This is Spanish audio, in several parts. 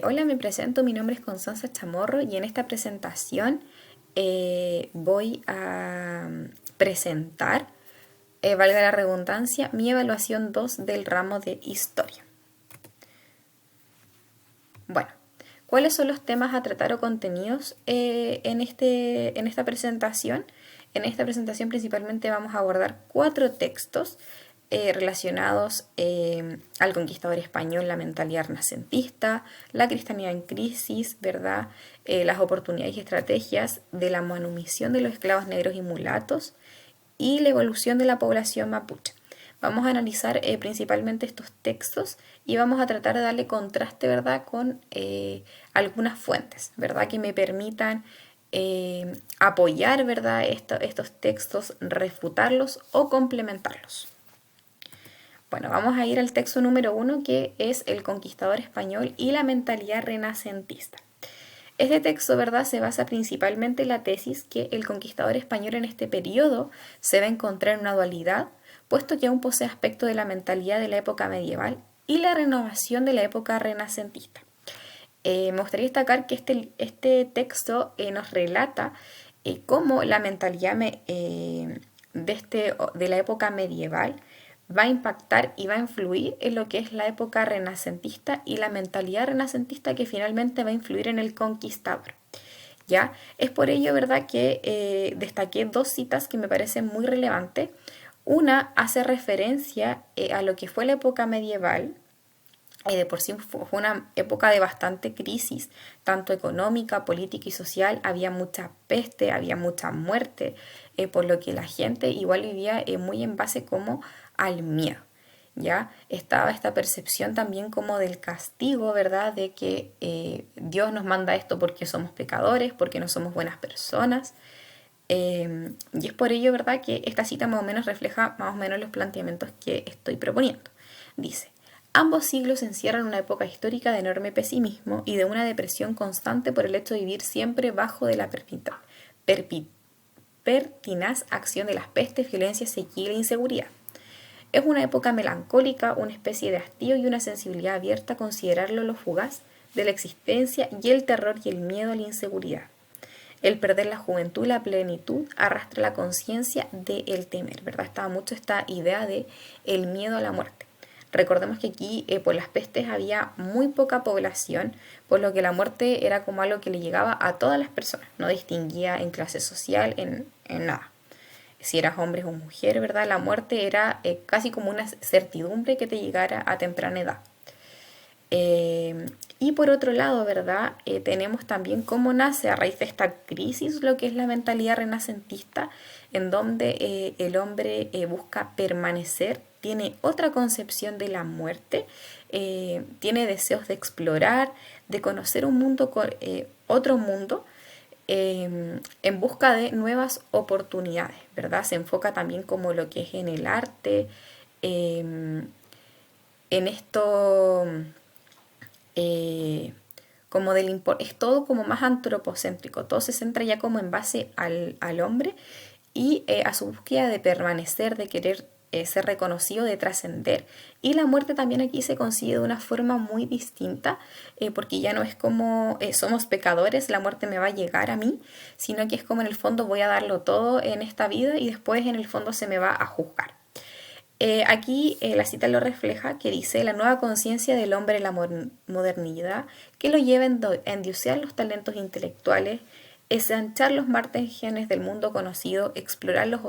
Hola, me presento, mi nombre es Constanza Chamorro y en esta presentación voy a presentar, valga la redundancia, mi evaluación 2 del ramo de Historia. Bueno, ¿cuáles son los temas a tratar o contenidos en esta presentación? En esta presentación principalmente vamos a abordar 4 textos relacionados al conquistador español, la mentalidad renacentista, la cristianidad en crisis, ¿verdad? Las oportunidades y estrategias de la manumisión de los esclavos negros y mulatos y la evolución de la población mapuche. Vamos a analizar principalmente estos textos y vamos a tratar de darle contraste, ¿verdad?, con algunas fuentes, ¿verdad?, que me permitan apoyar, ¿verdad?, estos textos, refutarlos o complementarlos. Bueno, vamos a ir al texto número 1, que es El conquistador español y la mentalidad renacentista. Este texto, ¿verdad?, se basa principalmente en la tesis que el conquistador español en este periodo se va a encontrar en una dualidad, puesto que aún posee aspectos de la mentalidad de la época medieval y la renovación de la época renacentista. Me gustaría destacar que este texto nos relata cómo la mentalidad de la época medieval va a impactar y va a influir en lo que es la época renacentista y la mentalidad renacentista que finalmente va a influir en el conquistador. ¿Ya? Es por ello, ¿verdad?, que destaqué 2 citas que me parecen muy relevantes. Una hace referencia a lo que fue la época medieval. De por sí fue una época de bastante crisis, tanto económica, política y social. Había mucha peste, había mucha muerte, por lo que la gente igual vivía muy en base como al miedo. ¿Ya? Estaba esta percepción también como del castigo, ¿verdad? De que Dios nos manda esto porque somos pecadores, porque no somos buenas personas. Y es por ello, ¿verdad?, que esta cita más o menos refleja más o menos los planteamientos que estoy proponiendo. Dice: ambos siglos encierran una época histórica de enorme pesimismo y de una depresión constante por el hecho de vivir siempre bajo de la pertinaz acción de las pestes, violencia, sequía e inseguridad. Es una época melancólica, una especie de hastío y una sensibilidad abierta a considerarlo lo fugaz de la existencia y el terror y el miedo a la inseguridad. El perder la juventud y la plenitud arrastra la conciencia del temer, ¿verdad? Estaba mucho esta idea de el miedo a la muerte. Recordemos que aquí por las pestes había muy poca población, por lo que la muerte era como algo que le llegaba a todas las personas, no distinguía en clase social, en nada. Si eras hombre o mujer, ¿verdad? La muerte era casi como una certidumbre que te llegara a temprana edad. Y por otro lado, ¿verdad? Tenemos también cómo nace a raíz de esta crisis lo que es la mentalidad renacentista, en donde el hombre busca permanecer, tiene otra concepción de la muerte, tiene deseos de explorar, de conocer un mundo, otro mundo, en busca de nuevas oportunidades, ¿verdad? Se enfoca también como lo que es en el arte, en esto como es todo como más antropocéntrico, todo se centra ya como en base al hombre y a su búsqueda de permanecer, de querer ser reconocido, de trascender. Y la muerte también aquí se consigue de una forma muy distinta, porque ya no es como somos pecadores, la muerte me va a llegar a mí, sino que es como en el fondo voy a darlo todo en esta vida y después en el fondo se me va a juzgar. Aquí la cita lo refleja, que dice: la nueva conciencia del hombre en la modernidad que lo lleva a endiosar los talentos intelectuales, ensanchar los márgenes del mundo conocido, explorar los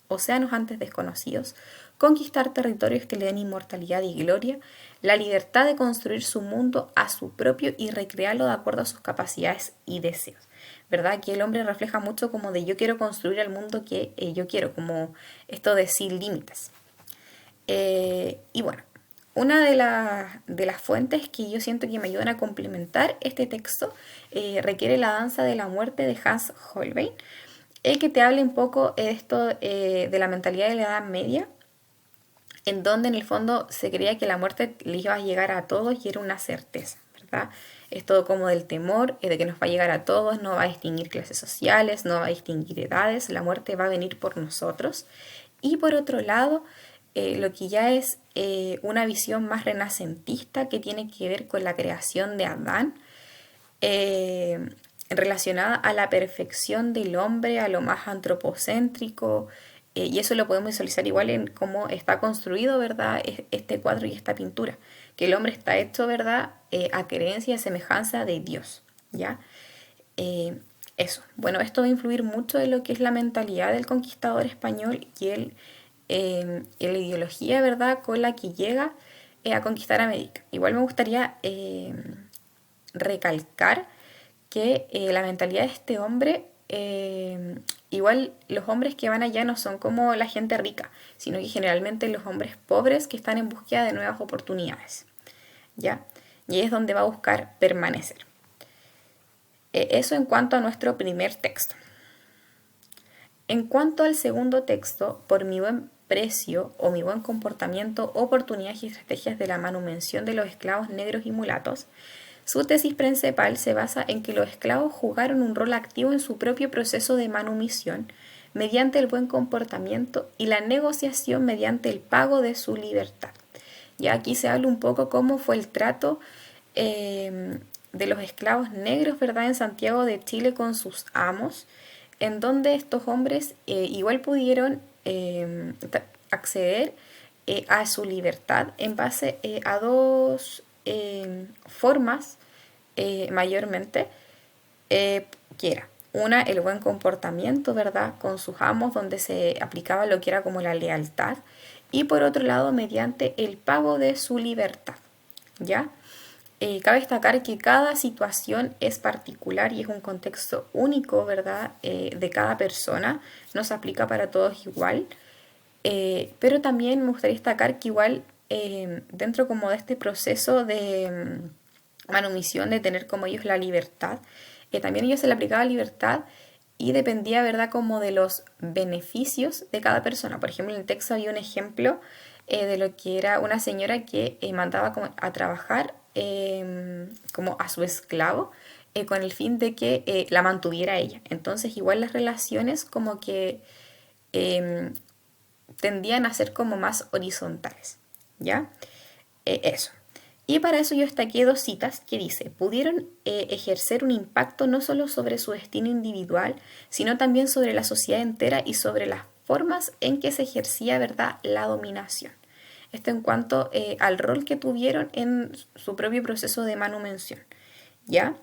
océanos antes desconocidos, conquistar territorios que le den inmortalidad y gloria, la libertad de construir su mundo a su propio y recrearlo de acuerdo a sus capacidades y deseos. ¿Verdad? Que el hombre refleja mucho como de yo quiero construir el mundo que yo quiero, como esto de sin límites. Y bueno, una de las fuentes que yo siento que me ayudan a complementar este texto requiere La danza de la muerte de Hans Holbein, que te hable un poco esto de la mentalidad de la Edad Media, en donde en el fondo se creía que la muerte le iba a llegar a todos y era una certeza, ¿verdad? Es todo como del temor, de que nos va a llegar a todos, no va a distinguir clases sociales, no va a distinguir edades, la muerte va a venir por nosotros. Y por otro lado, lo que ya es una visión más renacentista que tiene que ver con la creación de Adán, relacionada a la perfección del hombre, a lo más antropocéntrico, y eso lo podemos visualizar igual en cómo está construido, ¿verdad? Este cuadro y esta pintura, que el hombre está hecho, ¿verdad? A creencia y semejanza de Dios, ¿ya? Eh, Eso. Bueno, esto va a influir mucho en lo que es la mentalidad del conquistador español y la ideología, ¿verdad?, con la que llega a conquistar América. Igual me gustaría recalcar que la mentalidad de este hombre, igual los hombres que van allá no son como la gente rica, sino que generalmente los hombres pobres que están en búsqueda de nuevas oportunidades, ¿ya? Y es donde va a buscar permanecer. Eso en cuanto a nuestro primer texto. En cuanto al segundo texto, por mi buen precio o mi buen comportamiento, oportunidades y estrategias de la manutención de los esclavos negros y mulatos, su tesis principal se basa en que los esclavos jugaron un rol activo en su propio proceso de manumisión mediante el buen comportamiento y la negociación mediante el pago de su libertad. Ya aquí se habla un poco cómo fue el trato de los esclavos negros, ¿verdad?, en Santiago de Chile con sus amos, en donde estos hombres igual pudieron acceder a su libertad en base a dos formas mayormente, que era una, el buen comportamiento, ¿verdad?, con sus amos, donde se aplicaba lo que era como la lealtad, y por otro lado, mediante el pago de su libertad, ¿ya? Cabe destacar que cada situación es particular y es un contexto único, ¿verdad?, de cada persona, no se aplica para todos igual, pero también me gustaría destacar que igual dentro como de este proceso de manumisión, de tener como ellos la libertad, también ellos se le aplicaba libertad y dependía, ¿verdad?, como de los beneficios de cada persona. Por ejemplo, en el texto había un ejemplo de lo que era una señora que mandaba como a trabajar como a su esclavo con el fin de que la mantuviera ella. Entonces igual las relaciones como que tendían a ser como más horizontales, ¿ya? Eso. Y para eso yo destaqué dos citas que dice, pudieron ejercer un impacto no solo sobre su destino individual, sino también sobre la sociedad entera y sobre las formas en que se ejercía, ¿verdad?, la dominación. Esto en cuanto al rol que tuvieron en su propio proceso de manutención, ¿ya?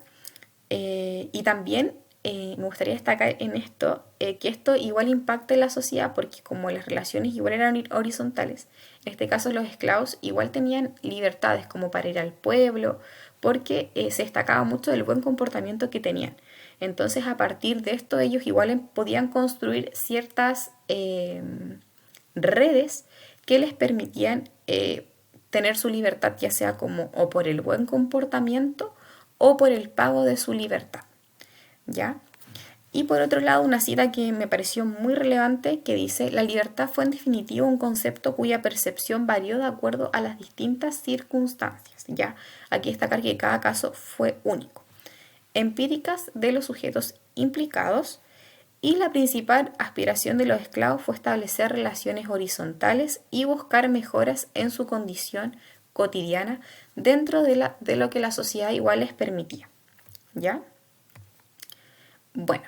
Y también me gustaría destacar en esto que esto igual impacta en la sociedad porque como las relaciones igual eran horizontales, en este caso los esclavos igual tenían libertades como para ir al pueblo porque se destacaba mucho del buen comportamiento que tenían. Entonces a partir de esto ellos igual podían construir ciertas redes que les permitían tener su libertad ya sea como o por el buen comportamiento o por el pago de su libertad, ¿ya? Y por otro lado, una cita que me pareció muy relevante que dice, la libertad fue en definitiva un concepto cuya percepción varió de acuerdo a las distintas circunstancias, ¿ya? Aquí destacar que cada caso fue único. Empíricas de los sujetos implicados y la principal aspiración de los esclavos fue establecer relaciones horizontales y buscar mejoras en su condición cotidiana dentro de lo que la sociedad igual les permitía, ¿ya? Bueno,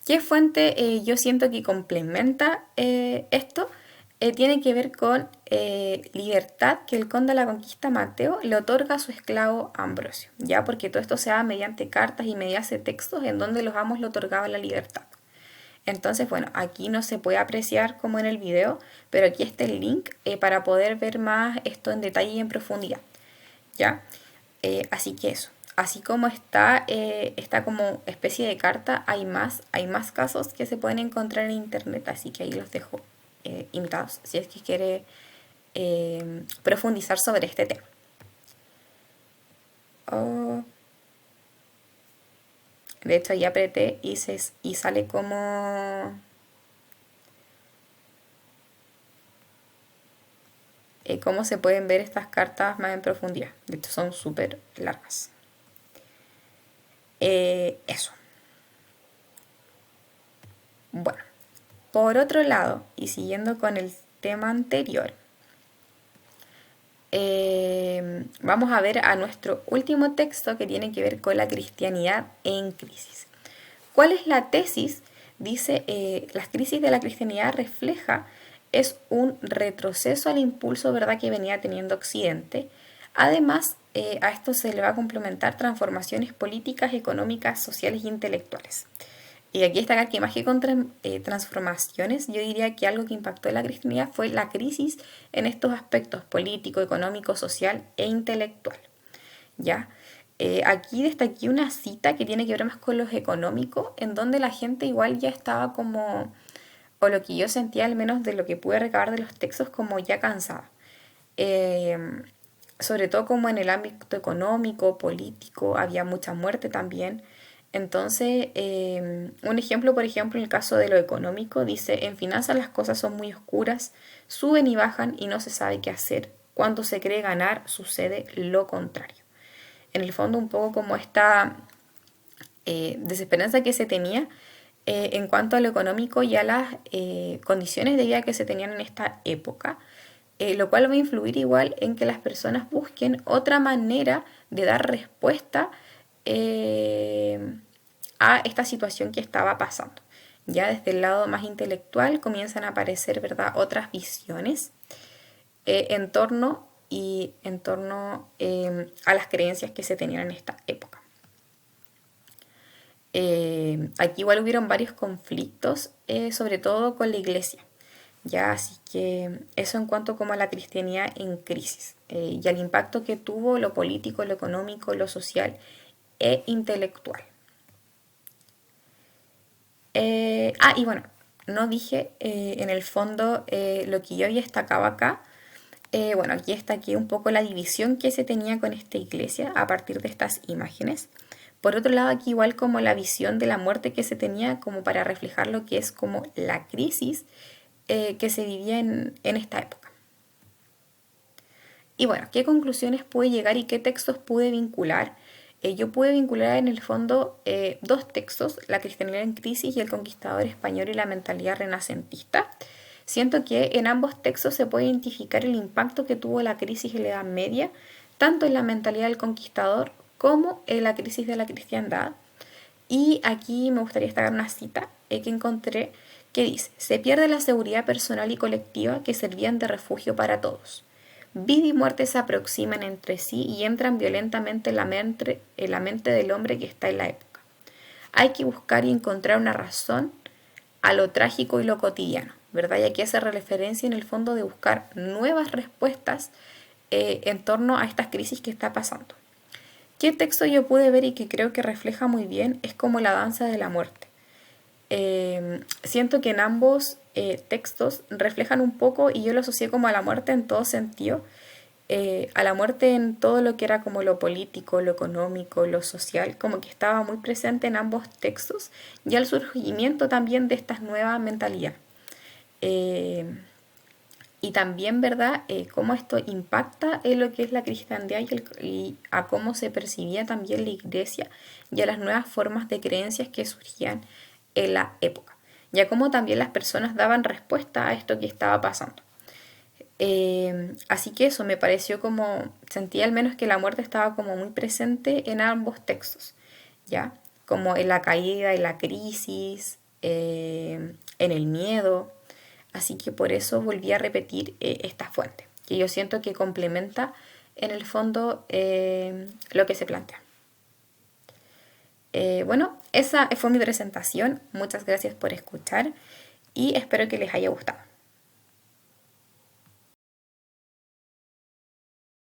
¿qué fuente yo siento que complementa esto? Tiene que ver con libertad que el conde de la conquista Mateo le otorga a su esclavo Ambrosio, ¿ya? Porque todo esto se da mediante cartas y mediante textos en donde los amos le otorgaban la libertad. Entonces, bueno, aquí no se puede apreciar como en el video, pero aquí está el link para poder ver más esto en detalle y en profundidad, ¿ya? Así que eso. Así como está como especie de carta, hay más casos que se pueden encontrar en internet, así que ahí los dejo invitados si es que quiere profundizar sobre este tema. Oh, de hecho, ya apreté y sale cómo se pueden ver estas cartas más en profundidad. De hecho, son súper largas. Eso. Bueno, por otro lado, y siguiendo con el tema anterior, vamos a ver a nuestro último texto que tiene que ver con la cristianidad en crisis. ¿Cuál es la tesis? Dice, las crisis de la cristianidad refleja, es un retroceso al impulso, ¿verdad?, que venía teniendo Occidente. Además, a esto se le va a complementar transformaciones políticas, económicas, sociales e intelectuales. Y aquí destacar que más que con transformaciones, yo diría que algo que impactó en la cristianidad fue la crisis en estos aspectos político, económico, social e intelectual. ¿Ya? Aquí destaqué una cita que tiene que ver más con lo económico, en donde la gente igual ya estaba como, o lo que yo sentía al menos de lo que pude recabar de los textos, como ya cansada. Eh, Sobre todo como en el ámbito económico, político, había mucha muerte también. Entonces, un ejemplo, por ejemplo, en el caso de lo económico, dice, en finanzas las cosas son muy oscuras, suben y bajan y no se sabe qué hacer. Cuando se cree ganar, sucede lo contrario. En el fondo, un poco como esta desesperanza que se tenía en cuanto a lo económico y a las condiciones de vida que se tenían en esta época, lo cual va a influir igual en que las personas busquen otra manera de dar respuesta a esta situación que estaba pasando. Ya desde el lado más intelectual comienzan a aparecer, ¿verdad?, otras visiones en torno a las creencias que se tenían en esta época. Aquí igual hubieron varios conflictos, sobre todo con la iglesia. Ya, así que eso en cuanto como a la cristianidad en crisis y al impacto que tuvo lo político, lo económico, lo social e intelectual. Y bueno, no dije en el fondo lo que yo había destacado acá. Bueno, aquí está aquí un poco la división que se tenía con esta iglesia a partir de estas imágenes. Por otro lado, aquí igual como la visión de la muerte que se tenía como para reflejar lo que es como la crisis que se vivía en esta época. Y bueno, ¿qué conclusiones pude llegar y qué textos pude vincular? Yo pude vincular en el fondo dos textos, La cristianidad en crisis y El conquistador español y la mentalidad renacentista. Siento que en ambos textos se puede identificar el impacto que tuvo la crisis en la Edad Media, tanto en la mentalidad del conquistador como en la crisis de la cristiandad. Y aquí me gustaría destacar una cita que encontré que dice, se pierde la seguridad personal y colectiva que servían de refugio para todos. Vida y muerte se aproximan entre sí y entran violentamente en la mente del hombre que está en la época. Hay que buscar y encontrar una razón a lo trágico y lo cotidiano, ¿verdad? Y aquí hace referencia en el fondo de buscar nuevas respuestas en torno a estas crisis que está pasando. ¿Qué texto yo pude ver y que creo que refleja muy bien? Es como la danza de la muerte. Siento que en ambos textos reflejan un poco y yo lo asocié como a la muerte en todo sentido, a la muerte en todo lo que era como lo político, lo económico, lo social, como que estaba muy presente en ambos textos y al surgimiento también de esta nueva mentalidad. Y también, ¿verdad?, cómo esto impacta en lo que es la cristiandad y a cómo se percibía también la iglesia y a las nuevas formas de creencias que surgían en la época. Y a cómo también las personas daban respuesta a esto que estaba pasando. Así que eso me pareció como, sentí al menos que la muerte estaba como muy presente en ambos textos, ¿ya? Como en la caída, en la crisis, en el miedo. Así que por eso volví a repetir esta fuente, que yo siento que complementa en el fondo lo que se plantea. Bueno, esa fue mi presentación. Muchas gracias por escuchar y espero que les haya gustado.